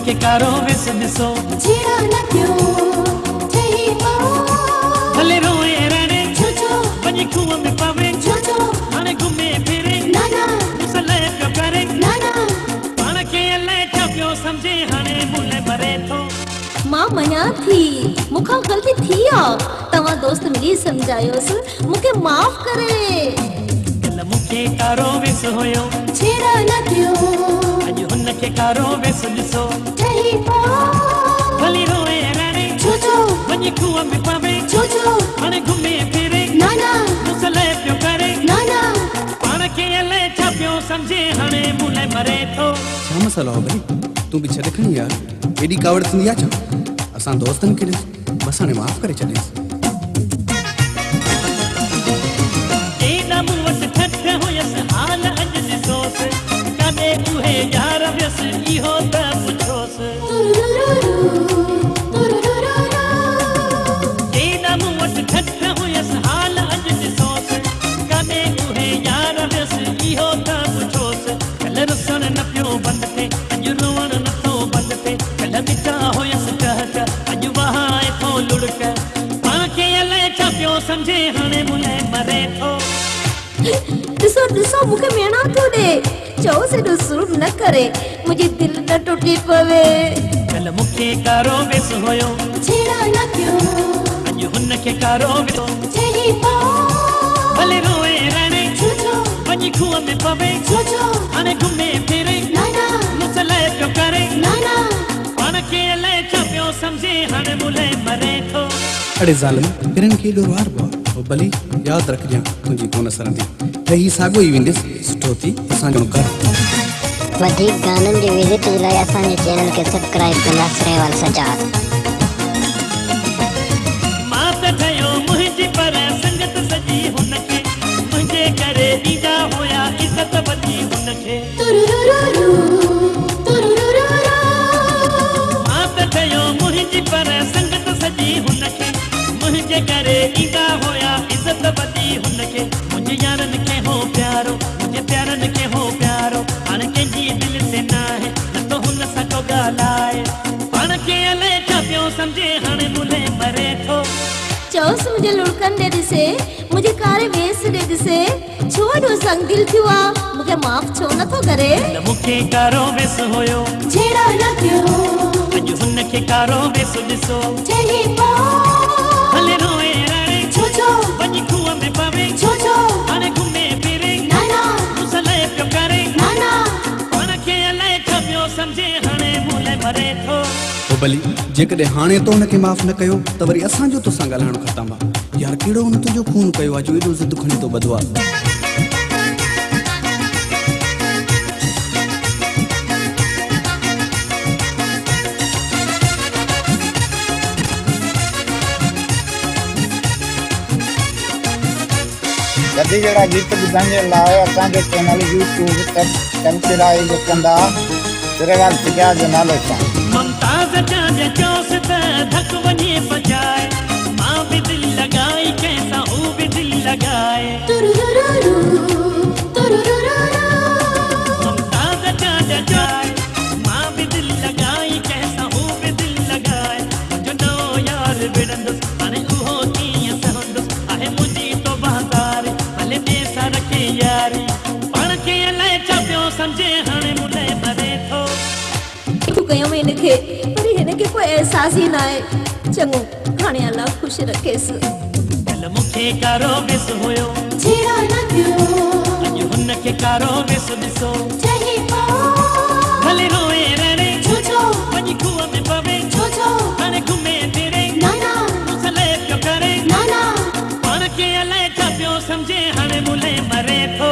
हुनखे कारो विस ॾिसो छेड़ा न कयो ठही पओ भले रोए रणे छो छो वञी खूह में पवे छो छो हाणे घुमे फिरे ना ना मुसले पियो करे ना ना पाण खे अलाए छा पियो सम्झे हाणे मुले मरे थो मां मञा थी मूंखां ग़लती थी आहे तव्हां दोस्त मिली सम्झायोसि मूंखे माफ़ करे कल मूंखे कारो विस हुयो छेड़ा न कयो अॼु हुनखे कारो विस ॾिसो ठही पओ भली रोए रणे छो छो वञी खूह में पवे छो छो हाणे घुमे फिरे ना ना मुसले पियो करे ना ना पाण खे अलाए छा पियो सम्झे हाणे मुले मरे थो छा मसालो आहे भई तूं बि छॾ खणी यार एॾी कावड़ थींदी आहे छा असां दोस्तनि खे ॾिस बस हाणे माफ़ करे छॾेसि केॾा मूं वटि ठठ हुयसि हाल अॼु ॾिसोसि कॾहिं उहे यार वियसि इहो त पुछोसि केॾा मूं वटि ठठ हुयसि हाल अॼु ॾिसोसि कॾहिं उहे यार वियसि इहो त पुछोसि कल रुसण न पियो बंदि थिए अॼु रोअण नथो बंदि थिए कल मिठा हुयसि कहक अॼु वहाए थो लुड़क पाण खे अलाए छा पियो सम्झे हाणे मुले मरे थो ॾिसो ॾिसो मूंखे मेणा थो ॾे चओसि एॾो सुर न करे मुंहिंजी दिलि न टुटी पवे कल मूंखे कारो विस हुयो छेड़ा न कयो अॼु हुनखे कारो विसो ठही पओ भले रोए रणे छो छो वञी खूह में पवे छो छो हाणे घुमे फिरे ना ना मुसले पियो करे ना ना पाण खे अलाए छा पियो सम्झे हाणे मुले मरे थो अड़े ज़ालिम हिरनि खे एॾो वारबो आहे पोइ भली यादि रखजांइ तुंहिंजी कोन सरंदी त ही साॻियो ई वेंदसि सुठो थी असांजो कर वधीक गाननि जी विज़िट जे लाइ असांजे चैनल खे सब्सक्राइब कंदा श्रेवाल सजाद मां त ठहियो मुंहिंजी पर संगत सॼी हुनखे मुंहिंजे करे ॾींदा हुया इज़त वधी हुनखे मां त ठहियो मुंहिंजी पर संगत सॼी हुनखे मुंहिंजे करे ॾींदा हुया इज़त वधी हुनखे मुंहिंजे यारनि खे हो प्यारो मुंहिंजे प्यारनि खे हो प्यारो हाणे कंहिंजी दिलि ते न आहे न त हुन सां को ॻाल्हाए पाण खे अलाए छा पियो सम्झे हाणे मुले मरे थो चओसि मुंहिंजे लुड़कनि ॾे ॾिसे मुंहिंजे कारे वेस ॾे ॾिसे छो एॾो संग दिलि थियो आहे मूंखे माफ़ छो नथो करे कल मूंखे कारो विस हुयो छेड़ा न कयो अॼु हुनखे कारो विस ॾिसो ठही पओ भले रोए रणे छो छो वञी खूह में पवे छो छो हाणे घुमे फिरे ना ना मुसले पियो करे ना ना पाण खे अलाए छा पियो सम्झे हाणे मुले मरे थो पोइ भली जेकॾहिं हाणे तो हुनखे माफ़ न कयो त वरी असांजो तोसां ॻाल्हाइणो ख़तमु आहे यार कहिड़ो हुन तुंहिंजो खून कयो आहे जो एॾो ज़िद खणी थो ॿधो आहे जॾहिं जहिड़ा गीत ॿुधण जे लाइ असांजो चैनल यूट्यूब ते सब्सक्राइब कंदा श्रेवाल सजाद जो नालो सां मुमताज़ जान चोस त धक वञे बजाए मां बि दिलि लॻाई कंहिंसां हू बि दिलि लॻाए मुमताज़ जान जाए मां बि दिलि लॻाई कंहिंसां हू बि दिलि लॻाए मुंहिंजो नओं यार विढ़ंदुसि हाणे उहो कीअं सहंदुसि आहे मुंहिंजी तो बहादार भले ॿिए सां रखे यारी पाण खे अलाए छा पियो सम्झे हाणे मुले मरे थो कयो हिनखे पर हिनखे कोई एहसास ई न आहे चङो हाणे अलाह ख़ुशि रखेसि कल मूंखे कारो विस हुयो छेड़ा न कयो अॼु हुनखे कारो विस ॾिसो ठही पओ भले रोए रणे छो छो वञी खूह में पवे छो छो हाणे घुमे फिरे ना ना मुसले पियो करे ना ना पाण खे अलाए छा पियो सम्झे हाणे मुले मरे थो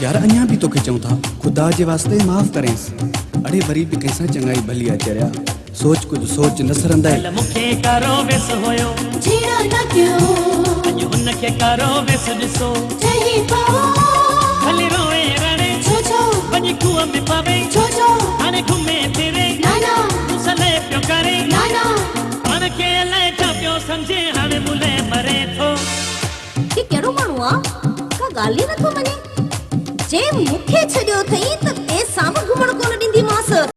यार अञा बि तोखे चऊं था ख़ुदा जे वास्ते माफ़ करेंसि अड़े वरी बि कंहिंसां चङाई भली आहे चरिया सोच कुझु सोच न सरंदा कल मूंखे कारो विस हुयो छेड़ा न कयो अॼु हुनखे कारो विस ॾिसो ठही पओ भले रोए रणे छो छो वञी खूह में पवे छो छो हाणे घुमे फिरे ना ना मुसले पियो करे ना ना पाण खे अलाए छा पियो सम्झे हाणे मुले मरे थो ही कहिड़ो माण्हू आहे का ॻाल्हि ई नथो मञे जे मूंखे छॾियो अथई त ॿिए सां बि घुमण